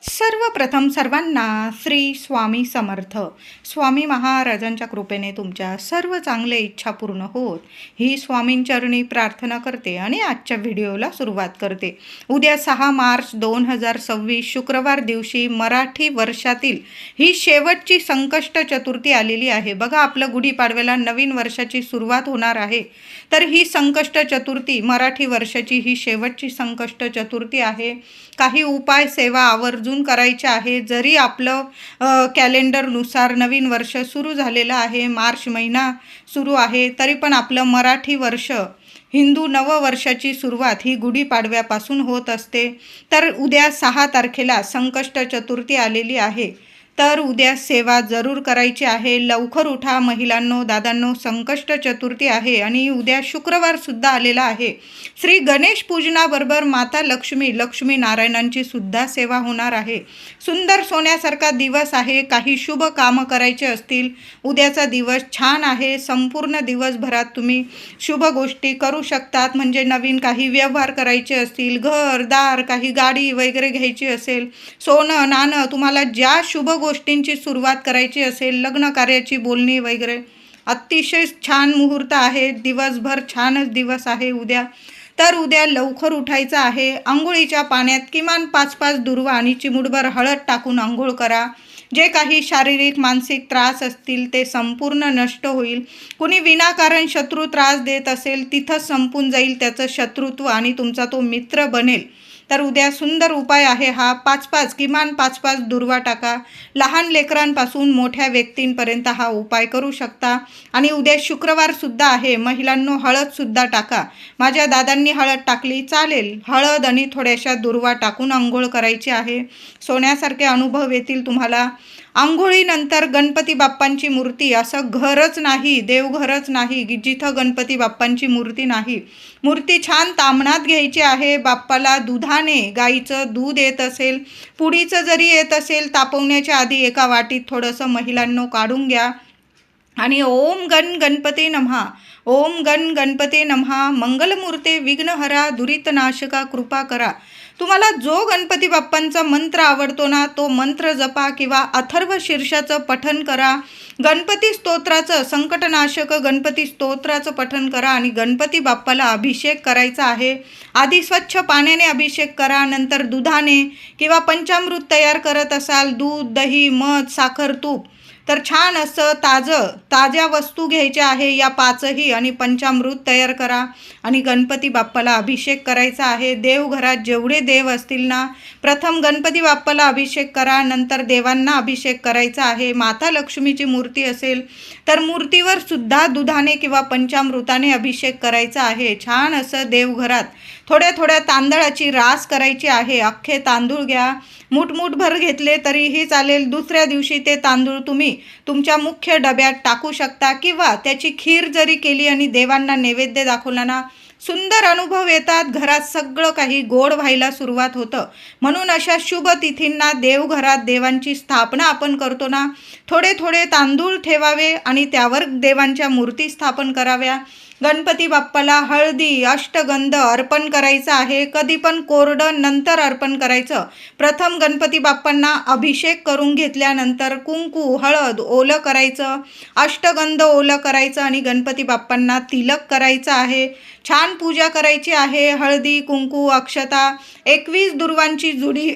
सर्वप्रथम सर्वांना श्री स्वामी समर्थ. स्वामी महाराजांच्या कृपेने तुमच्या सर्व चांगल्या इच्छा पूर्ण होत ही स्वामींचरणी प्रार्थना करते आणि आजच्या व्हिडिओला सुरुवात करते. उद्या 6 मार्च 2026 शुक्रवार दिवशी मराठी वर्षातील ही शेवटची संकष्ट चतुर्थी आलेली आहे. बघा, आपलं गुढीपाडव्याला नवीन वर्षाची सुरुवात होणार आहे. तर ही संकष्ट चतुर्थी मराठी वर्षाची ही शेवटची संकष्ट चतुर्थी आहे. काही उपाय सेवा आवर्जून करायच्या आहे. जरी आपलं कॅलेंडरनुसार नवीन वर्ष सुरू झालेलं आहे, मार्च महिना सुरू आहे, तरी पण आपलं मराठी वर्ष हिंदू नववर्षाची सुरुवात ही गुढीपाडव्यापासून होत असते. तर उद्या 6 तारखेला संकष्ट चतुर्थी आलेली आहे. तर उद्या सेवा जरूर करायची आहे. लवकर उठा महिलांनो, दादांनो. संकष्ट चतुर्थी आहे आणि उद्या शुक्रवारसुद्धा आलेला आहे. श्री गणेश पूजनाबरोबर माता लक्ष्मी नारायणांची सुद्धा सेवा होणार आहे. सुंदर सोन्यासारखा दिवस आहे. काही शुभ कामं करायचे असतील, उद्याचा दिवस छान आहे. संपूर्ण दिवसभरात तुम्ही शुभ गोष्टी करू शकतात. म्हणजे नवीन काही व्यवहार करायचे असतील, घरदार, काही गाडी वगैरे घ्यायची असेल, सोनं नाणं, तुम्हाला ज्या शुभ गोष्टींची सुरुवात करायची असेल, लग्न कार्याची बोलणी वगैरे, अतिशय छान मुहूर्त आहे. दिवसभर छानच दिवस आहे उद्या. तर उद्या लवकर उठायचं आहे. आंघोळीच्या पाण्यात किमान 5-5 दुर्वा आणि चिमूटभर हळद टाकून आंघोळ करा. जे काही शारीरिक मानसिक त्रास असतील ते संपूर्ण नष्ट होईल. कुणी विनाकारण शत्रू त्रास देत असेल, तिथंच संपून जाईल त्याचं शत्रुत्व आणि तुमचा तो मित्र बनेल. तर उद्या सुंदर उपाय आहे हा. 5-5 किमान 5-5 दुर्वा टाका. लहान लेकरांपासून मोठ्या व्यक्तींपर्यंत हा उपाय करू शकता. आणि उद्या शुक्रवारसुद्धा आहे. महिलांनो, हळदसुद्धा टाका. माझ्या दादांनी हळद टाकली चालेल. हळद आणि थोड्याशा दुर्वा टाकून आंघोळ करायची आहे. सोन्यासारखे अनुभव येतील तुम्हाला. आंघोळीनंतर गणपती बाप्पांची मूर्ती, असं घरच नाही, देवघरच नाही की जिथं गणपती बाप्पांची मूर्ती नाही. मूर्ती छान ताम्हणात घ्यायची आहे. बाप्पाला दुधाने, गाईचं दूध येत असेल, पुडीचं जरी येत असेल, तापवण्याच्या आधी एका वाटीत थोडंसं महिलांनो काढून घ्या आणि ओम गण गणपते नमः, ओम गण गणपते नमः, मंगलमूर्ते विघ्नहरा दुरितनाशका कृपा करा. तुम्हाला जो गणपती बाप्पांचा मंत्र आवडतो ना, तो मंत्र जपा किंवा अथर्व शीर्षाचं पठण करा. गणपती स्तोत्राचं, संकटनाशक गणपती स्तोत्राचं पठण करा आणि गणपती बाप्पाला अभिषेक करायचा आहे. आधी स्वच्छ पाण्याने अभिषेक करा, नंतर दुधाने किंवा पंचामृत तयार करत असाल, दूध, दही, मध, साखर, तूप, तर छान असं ताज्या वस्तू घ्यायच्या आहे या 5ही आणि पंचामृत तयार करा आणि गणपती बाप्पाला अभिषेक करायचा आहे. देवघरात जेवढे देव असतील ना, प्रथम गणपती बाप्पाला अभिषेक करा, नंतर देवांना अभिषेक करायचा आहे. माता लक्ष्मीची मूर्ती असेल तर मूर्तीवर सुद्धा दुधाने किंवा पंचामृताने अभिषेक करायचा आहे. छान असं देवघरात थोड्या तांदळाची रास करायची आहे. अख्खे तांदूळ घ्या, मूठभर घेतले तरीही चालेल. दुसऱ्या दिवशी ते तांदूळ तुम्ही तुमच्या मुख्य डब्यात टाकू शकता किंवा त्याची खीर जरी केली आणि देवांना नैवेद्य दाखवला ना, सुंदर अनुभव येतात. घरात सगळं काही गोड व्हायला सुरुवात होतं. म्हणून अशा शुभ तिथींना देवघरात देवांची स्थापना आपण करतो ना, थोडे तांदूळ ठेवावे आणि त्यावर देवांच्या मूर्ती स्थापन कराव्या. गणपती बाप्पाला हळदी, अष्टगंध अर्पण करायचं आहे. कधी पण कोरडं नंतर अर्पण करायचं. प्रथम गणपती बाप्पांना अभिषेक करून घेतल्यानंतर कुंकू, हळद ओलं करायचं, अष्टगंध ओलं करायचं आणि गणपती बाप्पांना तिलक करायचं आहे. छान पूजा करायची आहे. हळदी, कुंकू, अक्षता, 21 दुर्वांची जुडी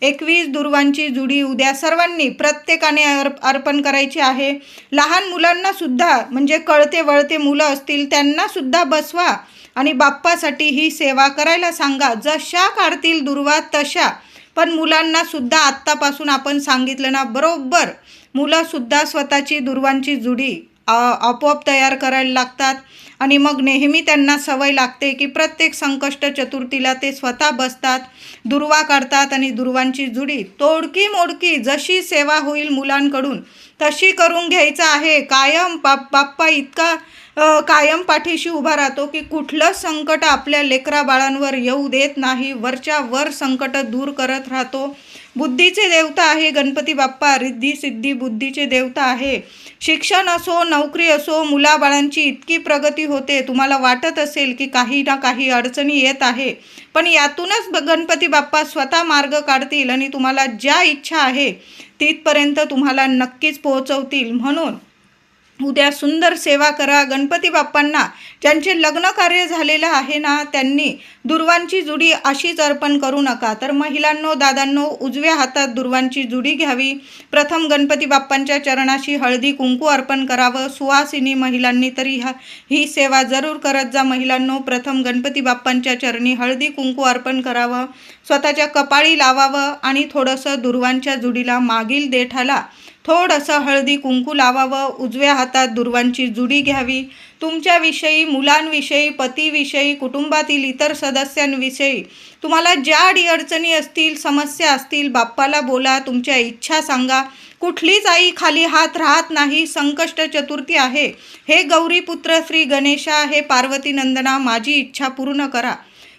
21 दुर्वांची जुडी उद्या सर्वांनी प्रत्येकाने अर्पण करायची आहे. लहान मुलांना सुद्धा, म्हणजे कळते वळते मुलं असतील त्यांना सुद्धा बसवा आणि बाप्पासाठी ही सेवा करायला सांगा. जशा काढतील दुर्वा तशा, पण मुलांना सुद्धा आत्तापासून आपण सांगितलं ना, बरोबर मुलंसुद्धा स्वतःची दुर्वांची जुडी आपोआप तयार करायला लागतात आणि मग नेहमी त्यांना सवय लागते की प्रत्येक संकष्ट चतुर्थीला ते स्वतः बसतात, दुर्वा काढतात आणि दुर्वांची जुडी तोडकी मोडकी जशी सेवा होईल मुलांकडून तशी करून घ्यायचं आहे. कायम बाप्पा इतका कायम पाठीशी उभा राहतो की कुठलं संकट आपल्या लेकरा बाळांवर येऊ देत नाही. वरच्या वर संकट दूर करत राहतो. बुद्धीचे देवता आहे गणपती बाप्पा. रिद्धी सिद्धी बुद्धीचे देवता आहे. शिक्षण असो, नोकरी असो, मुलाबाळांची इतकी प्रगती होते, तुम्हाला वाटत असेल की काही ना काही अडचणी येत आहे, पण यातूनच गणपती बाप्पा स्वतः मार्ग काढतील आणि तुम्हाला ज्या इच्छा आहे तिथपर्यंत तुम्हाला नक्कीच पोहोचवतील. म्हणून उद्या सुंदर सेवा करा. गणपती बाप्पांना ज्यांचे लग्न कार्य झालेलं आहे ना, त्यांनी दुर्वांची जुडी अशीच अर्पण करू नका. तर महिलांनो, दादांनो, उजव्या हातात दुर्वांची जुडी घ्यावी. प्रथम गणपती बाप्पांच्या चरणाशी हळदी कुंकू अर्पण करावं. सुवासिनी महिलांनी तरी ही सेवा जरूर करत जा. महिलांनो, प्रथम गणपती बाप्पांच्या चरणी हळदी कुंकू अर्पण करावं, स्वतःच्या कपाळी लावावं आणि थोडंसं दुर्वांच्या जुडीला मागील देठाला थोडंसं हळदी कुंकू लावावं. उजव्या हातात दुर्वांची जुडी घ्यावी. तुमच्याविषयी, मुलांविषयी, पतीविषयी, कुटुंबातील इतर सदस्यांविषयी तुम्हाला ज्या अडीअडचणी असतील, समस्या असतील, बाप्पाला बोला, तुमच्या इच्छा सांगा. कुठलीच आई खाली हात राहत नाही. संकष्ट चतुर्थी आहे. हे गौरीपुत्र श्री गणेशा, हे पार्वती नंदना, माझी इच्छा पूर्ण करा.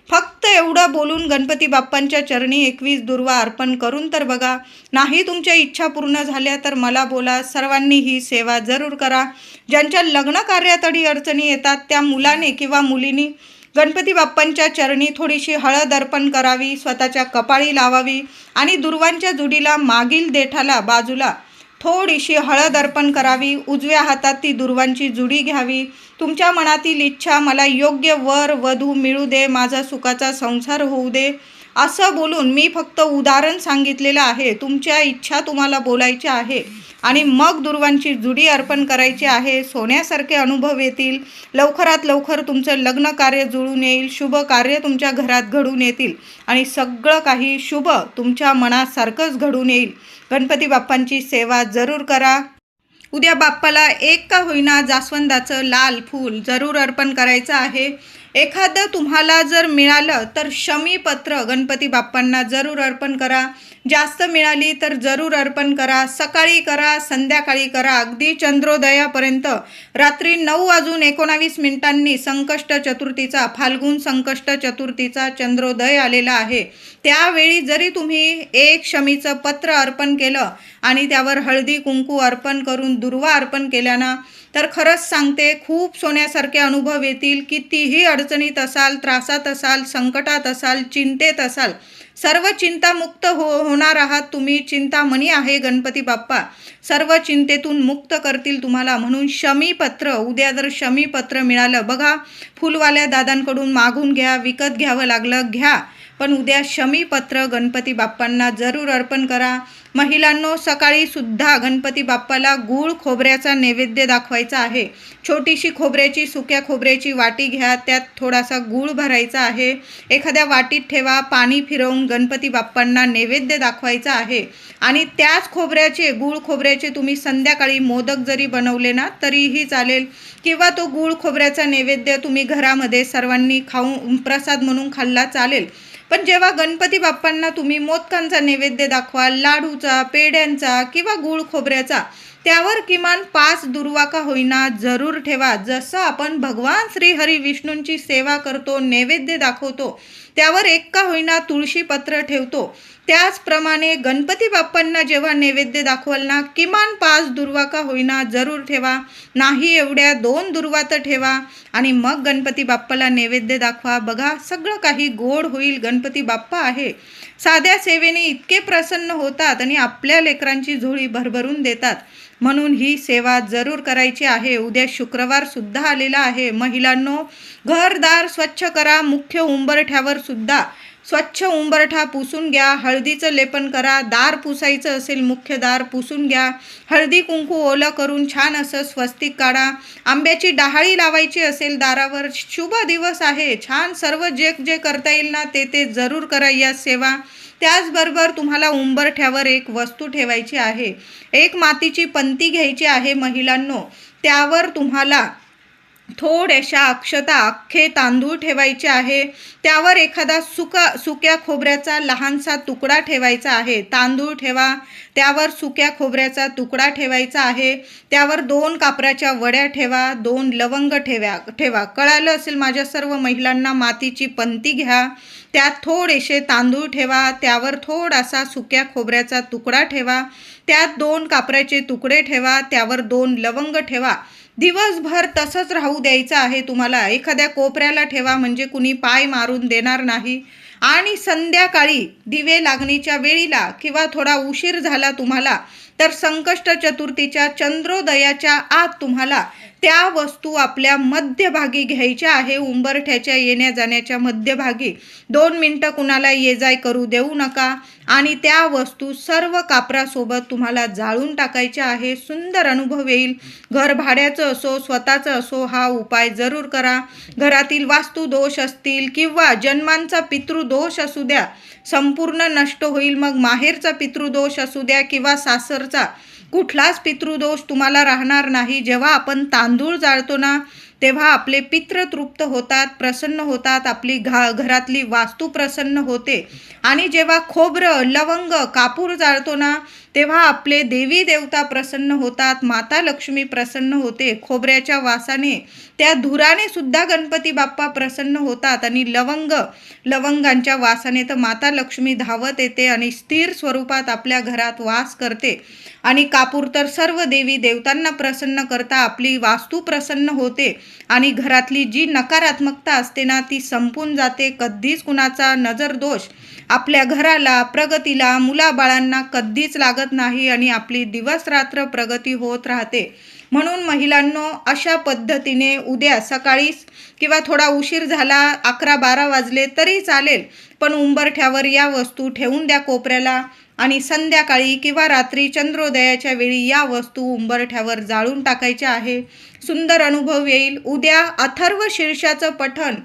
फक्त एवढं बोलून गणपती बाप्पांच्या चरणी 21 दुर्वा अर्पण करून तर बघा. नाही तुमच्या इच्छा पूर्ण झाल्या तर मला बोला. सर्वांनी ही सेवा जरूर करा. ज्यांच्या लग्न कार्यात अडचणी येतात त्या मुलाने किंवा मुलीने गणपती बाप्पांच्या चरणी थोडीशी हळद अर्पण करावी, स्वतःच्या कपाळी लावावी आणि दुर्वांच्या जुडीला मागील देठाला बाजूला थोडीशी हळद अर्पण करावी. उजव्या हातात ती दुर्वांची जुडी घ्यावी. तुमच्या मनातील इच्छा, मला योग्य वर वधू मिळू दे, माझा सुखाचा संसार होऊ दे, असं बोलून मी फक्त उदाहरण सांगितलेलं आहे. तुमच्या इच्छा तुम्हाला बोलायच्या आहे आणि मग दुर्वांची जुडी अर्पण करायची आहे. सोन्यासारखे अनुभव येतील. लवकरात लवकर तुमचं लग्न कार्य जुळून येईल. शुभ कार्य तुमच्या घरात घडून येतील आणि सगळं काही शुभ तुमच्या मनासारखंच घडून येईल. गणपती बाप्पांची सेवा जरूर करा. उद्या बाप्पाला एक का होईना जास्वंदाचं लाल फूल जरूर अर्पण करायचं आहे. एखादं तुम्हाला जर मिळालं तर शमीपत्र गणपती बाप्पांना जरूर अर्पण करा. जास्त मिळाली तर जरूर अर्पण करा. सकाळी करा, संध्याकाळी करा, अगदी चंद्रोदयापर्यंत. रात्री 9:19 संकष्ट चतुर्थीचा, फाल्गुन संकष्ट चतुर्थीचा चंद्रोदय आलेला आहे. त्यावेळी जरी तुम्ही एक शमीचं पत्र अर्पण केलं आणि त्यावर हळदी कुंकू अर्पण करून दुर्वा अर्पण केल्यानं तर खरंच सांगते, खूप सोन्यासारखे अनुभव येतील. कितीही अडचणीत असाल, त्रासात असाल, संकटात असाल, चिंतेत असाल, सर्व चिंतामुक्त होणार आहात तुम्ही. चिंतामणी आहे गणपती बाप्पा, सर्व चिंतेतून मुक्त करतील तुम्हाला. म्हणून शमीपत्र, उद्या जर शमीपत्र मिळालं बघा, फुलवाल्या दादांकडून मागून घ्या, विकत घ्यावं लागलं घ्या, पण उद्या शमीपत्र गणपती बाप्पांना जरूर अर्पण करा. महिलांनो, सकाळी सुद्धा गणपती बाप्पाला गूळ खोबऱ्याचा नैवेद्य दाखवायचा आहे. छोटीशी खोबऱ्याची, सुक्या खोबऱ्याची वाटी घ्या, त्यात थोडासा गूळ भरायचा आहे. एखाद्या वाटीत ठेवा, पाणी फिरवून गणपती बाप्पांना नैवेद्य दाखवायचा आहे. आणि त्याच खोबऱ्याचे, गूळ खोबऱ्याचे तुम्ही संध्याकाळी मोदक जरी बनवले ना तरीही चालेल, किंवा तो गूळ खोबऱ्याचा नैवेद्य तुम्ही घरामध्ये सर्वांनी खाऊन प्रसाद म्हणून खाल्ला चालेल. पण जेव्हा गणपती बाप्पांना तुम्ही मोदकांचा नैवेद्य दाखवाल, लाडूचा, पेढ्यांचा किंवा गूळ खोबऱ्याचा, त्यावर किमान 5 दुर्वा का होईना जरूर ठेवा. जसं आपण भगवान श्री हरी विष्णूंची सेवा करतो, नैवेद्य दाखवतो, त्यावर एक का होईना तुळशी पत्र ठेवतो, त्याचप्रमाणे गणपती बाप्पांना जेव्हा नैवेद्य दाखवाल ना, किमान 5 दुर्वा का होईना जरूर ठेवा. नाही एवढ्या 2 दुर्वा तर ठेवा आणि मग गणपती बाप्पाला नैवेद्य दाखवा. बघा, सगळं काही गोड होईल. गणपती बाप्पा आहे, साध्या सेवेने इतके प्रसन्न होतात आणि आपल्या लेकरांची झोळी भरभरून देतात. म्हणून ही सेवा जरूर करायची आहे. उद्या शुक्रवार सुद्धा आलेला आहे. महिलांनो, घरदार स्वच्छ करा. मुख्य उंबरठ्यावर सुद्धा स्वच्छ उंबरठा पुसून घ्या. हळदीचं लेपन करा. दार पुसायचं असेल, मुख्य दार पुसून घ्या. हळदी कुंकू ओलं करून छान असं स्वस्तिक काढा. आंब्याची डहाळी लावायची असेल दारावर, शुभ दिवस आहे. छान सर्व जे करता येईल ना ते जरूर करा या सेवा. त्याचबरोबर तुम्हाला उंबरठ्यावर एक वस्तू ठेवायची आहे. एक मातीची पंती घ्यायची आहे महिलांनो. त्यावर तुम्हाला थोड्याशा अक्षता, अख्खे तांदूळ ठेवायचे आहे. त्यावर एखादा सुक्या खोबऱ्याचा लहानसा तुकडा ठेवायचा आहे. तांदूळ ठेवा, त्यावर सुक्या खोबऱ्याचा तुकडा ठेवायचा आहे. त्यावर 2 कापराच्या वड्या ठेवा, 2 लवंग ठेवा. कळालं असेल माझ्या सर्व महिलांना. मातीची पंती घ्या, त्यात थोडेसे तांदूळ ठेवा, त्यावर थोडासा सुक्या खोबऱ्याचा तुकडा ठेवा, त्यात 2 कापराचे तुकडे ठेवा, त्यावर 2 लवंग ठेवा. दिवसभर तसंच राहू द्यायचं आहे तुम्हाला. एखाद्या कोपऱ्याला ठेवा म्हणजे कुणी पाय मारून देणार नाही. आणि संध्याकाळी दिवे लागणीच्या वेळीला किंवा थोडा उशीर झाला तुम्हाला तर संकष्ट चतुर्थीच्या चंद्रोदयाच्या आत तुम्हाला त्या वस्तू आपल्या मध्यभागी घ्यायच्या आहे. उंबरठ्याच्या येण्या जाण्याच्या मध्यभागी 2 मिनटं कुणाला ये जाय करू देऊ नका. आणि त्या वस्तू सर्व कापरासोबत तुम्हाला जाळून टाकायच्या आहे. सुंदर अनुभव येईल. घर भाड्याचं असो स्वतःचं असो हा उपाय जरूर करा. घरातील वास्तुदोष असतील किंवा जन्मांचा पितृदोष असू द्या संपूर्ण नष्ट होईल. मग माहेरचा पितृदोष असू द्या किंवा सासरचा कुठलाच पितृदोष तुम्हाला राहणार नाही. जेव्हा आपण तांदूळ जाळतो ना तेव्हा आपले पित्र तृप्त होतात, प्रसन्न होतात, आपली घरातली वास्तू प्रसन्न होते. आणि जेव्हा खोबरं, लवंग, कापूर जाळतो ना तेव्हा आपले देवी देवता प्रसन्न होतात, माता लक्ष्मी प्रसन्न होते. खोबऱ्याच्या वासाने त्या धुराने सुद्धा गणपती बाप्पा प्रसन्न होतात. आणि लवंगांच्या वासाने तर माता लक्ष्मी धावत येते आणि स्थिर स्वरूपात आपल्या घरात वास करते. आणि कापूर तर सर्व देवी देवतांना प्रसन्न करता आपली वास्तू प्रसन्न होते. आणि घरातली जी नकारात्मकता असते ना ती संपून जाते. कधीच कुणाचा नजर दोष आपल्या घराला, प्रगतीला, मुलाबाळांना कधीच लागत नाही आणि आपली दिवस रात्र प्रगती होत राहते. म्हणून महिलांनो अशा पद्धतीने उद्या सकाळी किंवा थोडा उशीर झाला 11-12 वाजले तरी चालेल पण उंबरठ्यावर या वस्तू ठेवून द्या कोपऱ्याला. आणि संध्याकाळी किंवा रात्री चंद्रोदयाच्या वेळी या वस्तू उंबरठ्यावर जाळून टाकायच्या आहे. सुंदर अनुभव येईल. उद्या अथर्व शीर्षाचं पठण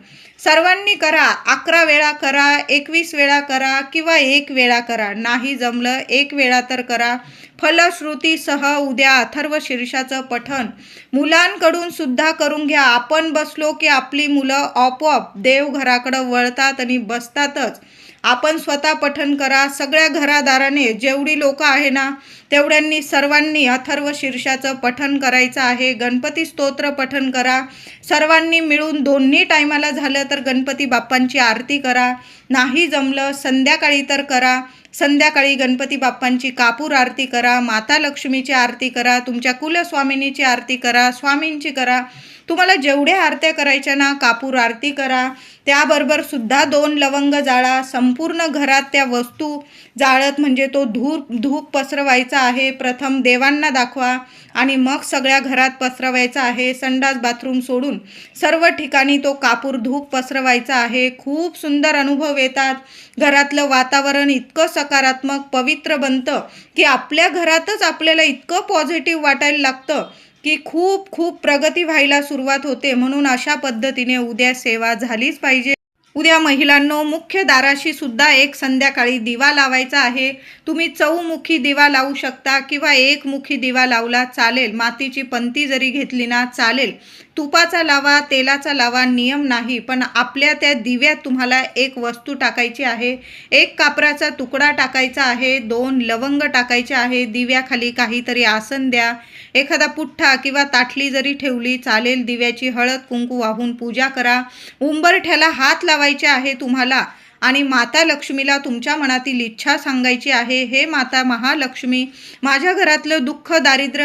सर्वांनी करा. 11 वेळा करा, 21 वेळा करा किंवा 1 वेळा करा. नाही जमलं 1 वेळा तर करा. फलश्रुतीसह उद्या अथर्व शीर्षाचं पठण मुलांकडून सुद्धा करून घ्या. आपण बसलो की आपली मुलं आपोआप देवघराकडं वळतात आणि बसतातच. आपण स्वतः पठण करा. सगळ्या घरादाराने जेवढी लोक आहे ना तेवढ्यांनी सर्वांनी अथर्व शीर्षाचं पठण करायचं आहे. गणपती स्तोत्र पठण करा. सर्वांनी मिळून दोन्ही टायमाला झालं तर गणपती बाप्पांची आरती करा. नाही जमलं संध्याकाळी तर करा. संध्याकाळी गणपती बाप्पांची कापूर आरती करा, माता लक्ष्मीची आरती करा, तुमच्या कुलस्वामिनीची आरती करा, स्वामींची करा. तुम्हाला जेवढ्या आरत्या करायच्या ना कापूर आरती करा. त्याबरोबर सुद्धा 2 लवंग जाळा. संपूर्ण घरात त्या वस्तू जाळत म्हणजे तो धूप पसरवायचा आहे. प्रथम देवांना दाखवा आणि मग सगळ्या घरात पसरवायचा आहे. संडास बाथरूम सोडून सर्व ठिकाणी तो कापूर धूप पसरवायचा आहे. खूप सुंदर अनुभव येतात. घरातलं वातावरण इतकं सकारात्मक पवित्र बनतं की आपल्या घरातच आपल्याला इतकं पॉझिटिव्ह वाटायला लागतं की खूप खूप प्रगती व्हायला सुरुवात होते. म्हणून अशा पद्धतीने उद्या सेवा झालीच पाहिजे. उद्या महिलांनो मुख्य दाराशी सुद्धा एक संध्याकाळी दिवा लावायचा आहे. तुम्ही चौमुखी दिवा लावू शकता किंवा एकमुखी दिवा लावला चालेल. मातीची पंती जरी घेतली ना चालेल. तुपाचा लावा, तेलाचा लावा, नियम नाही. पण आपल्या त्या दिव्यात तुम्हाला एक वस्तू टाकायची आहे. 1 कापराचा तुकडा टाकायचा आहे. 2 लवंग टाकायचे आहे. दिव्याखाली काहीतरी आसन द्या. एखादा पुठ्ठा किंवा ताटली जरी ठेवली चालेल. दिव्याची हळद कुंकू वाहून पूजा करा. उंबरठ्याला हात लावायचे आहे तुम्हाला आणि माता लक्ष्मीला तुमच्या मनातील इच्छा सांगायची आहे. हे माता महालक्ष्मी, माझ्या घरातलं दुःख, दारिद्र्य,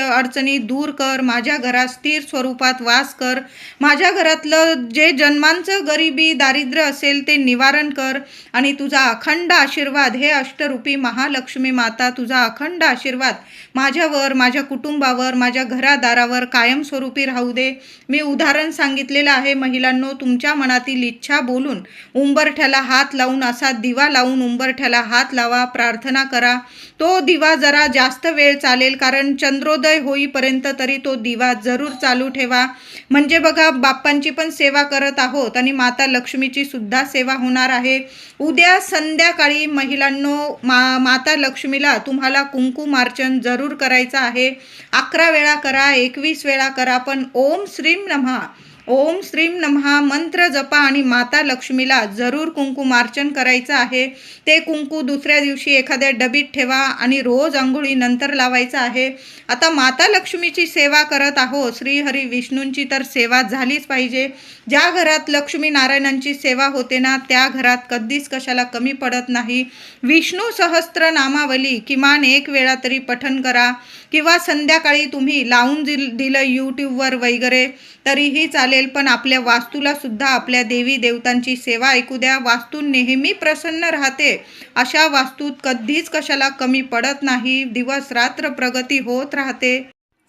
अडचणी दूर कर. माझ्या घरात स्थिर स्वरूपात वास कर. माझ्या घरातलं जे जन्मांचं गरिबी, दारिद्र्य असेल ते निवारण कर. आणि तुझा अखंड आशीर्वाद, हे अष्टरूपी महालक्ष्मी माता, तुझा अखंड आशीर्वाद माझ्यावर, माझ्या कुटुंबावर, माझ्या घरादारावर कायमस्वरूपी राहू दे. मी उदाहरण सांगितलेलं आहे. महिलांनो तुमच्या मनातील इच्छा बोलून उंबरठ्याला हात लावून असा दिवा लावून उंबरठ्याला हात लावा. प्रार्थना करा. तो दिवा जरा जास्त वेळ चालेल कारण चंद्रोदय होईपर्यंत तरी तो दिवा जरूर चालू ठेवा. म्हणजे बघा बाप्पांची पण सेवा करत आहोत आणि माता लक्ष्मीची सुद्धा सेवा होणार आहे. उद्या संध्याकाळी महिलांनो माता लक्ष्मीला तुम्हाला कुंकुमार्चन जरूर करायचं आहे. 11 वेळा करा, 21 वेळा करा. पण ओम श्रीम नमः ओम श्रीम नमः मंत्र जपा आणि माता लक्ष्मीला जरूर कुंकुमार्चन करायचं आहे. ते कुंकू दुसऱ्या दिवशी एखाद्या डबीत ठेवा आणि रोज अंघोळीनंतर लावायचं आहे. आता माता लक्ष्मीची सेवा करत आहोत, श्रीहरी विष्णूंची तर सेवा झालीच पाहिजे. ज्या घरात लक्ष्मी नारायणांची सेवा होते ना, त्या घरात कधीच कशाला कमी पडत नाही. विष्णू सहस्त्र नामावली किमान एक वेळा तरी पठण करा किंवा संध्याकाळी तुम्ही लावून दिलं यूट्यूबवर वगैरे तरीही चालेल, पण आपल्या वास्तूला सुद्धा आपल्या देवी देवतांची सेवा ऐकू द्या. वास्तू नेहमी प्रसन्न राहते. अशा वास्तूत कधीच कशाला कमी पडत नाही. दिवस रात्र प्रगती होत राहते.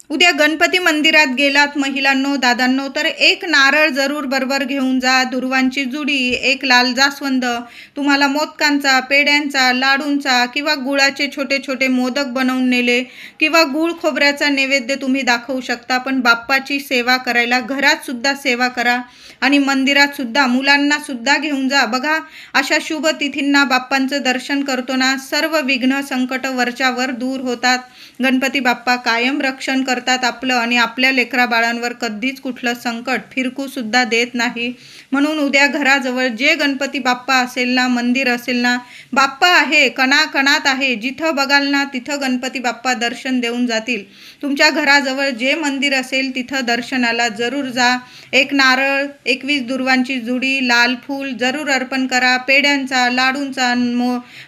उद्या गणपती मंदिरात गेलात महिलांनो, दादांनो, तर एक नारळ जरूर बरोबर घेऊन जा. दुर्वांची जुडी, एक लाल जास्वंद, तुम्हाला मोदकांचा, पेड्यांचा, लाडूंचा किंवा गुळाचे छोटे छोटे मोदक बनवून नेले किंवा गुळ खोबऱ्याचा नैवेद्य तुम्ही दाखवू शकता. पण बाप्पाची सेवा करायला घरात सुद्धा सेवा करा आणि मंदिरात सुद्धा मुलांना सुद्धा घेऊन जा. बघा, अशा शुभ तिथींना बाप्पांचं दर्शन करतो ना, सर्व विघ्न संकट वरच्यावर दूर होतात. गणपती बाप्पा कायम रक्षण करतात आपलं आणि आपल्या लेकरा बाळांवर कधीच कुठलं संकट फिरकू सुद्धा देत नाही. म्हणून उद्या घराजवळ जे गणपती बाप्पा असेल ना, मंदिर असेल ना, बाप्पा आहे, कणाकणात आहे. जिथं बघाल ना तिथं गणपती बाप्पा दर्शन देऊन जातील. तुमच्या घराजवळ जे मंदिर असेल तिथं दर्शनाला जरूर जा. एक नारळ, 21 दुर्वांची जुडी, लाल फूल जरूर अर्पण करा. पेड्यांचा, लाडूंचा,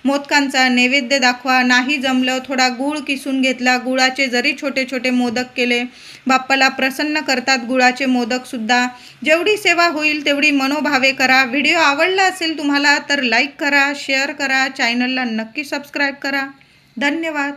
मोदकांचा नैवेद्य दाखवा. नाही जमलं थोडा गूळ किसून घेतला, गुळाचे जरी छोटे छोटे मोदक केले, बाप्पाला प्रसन्न करतात गुळाचे मोदक सुद्धा. जेवढी सेवा होईल तेवढी मनोभावे करा. व्हिडिओ आवडला असेल तुम्हाला तर लाईक करा, शेअर करा, चॅनलला नक्की सबस्क्राईब करा. धन्यवाद.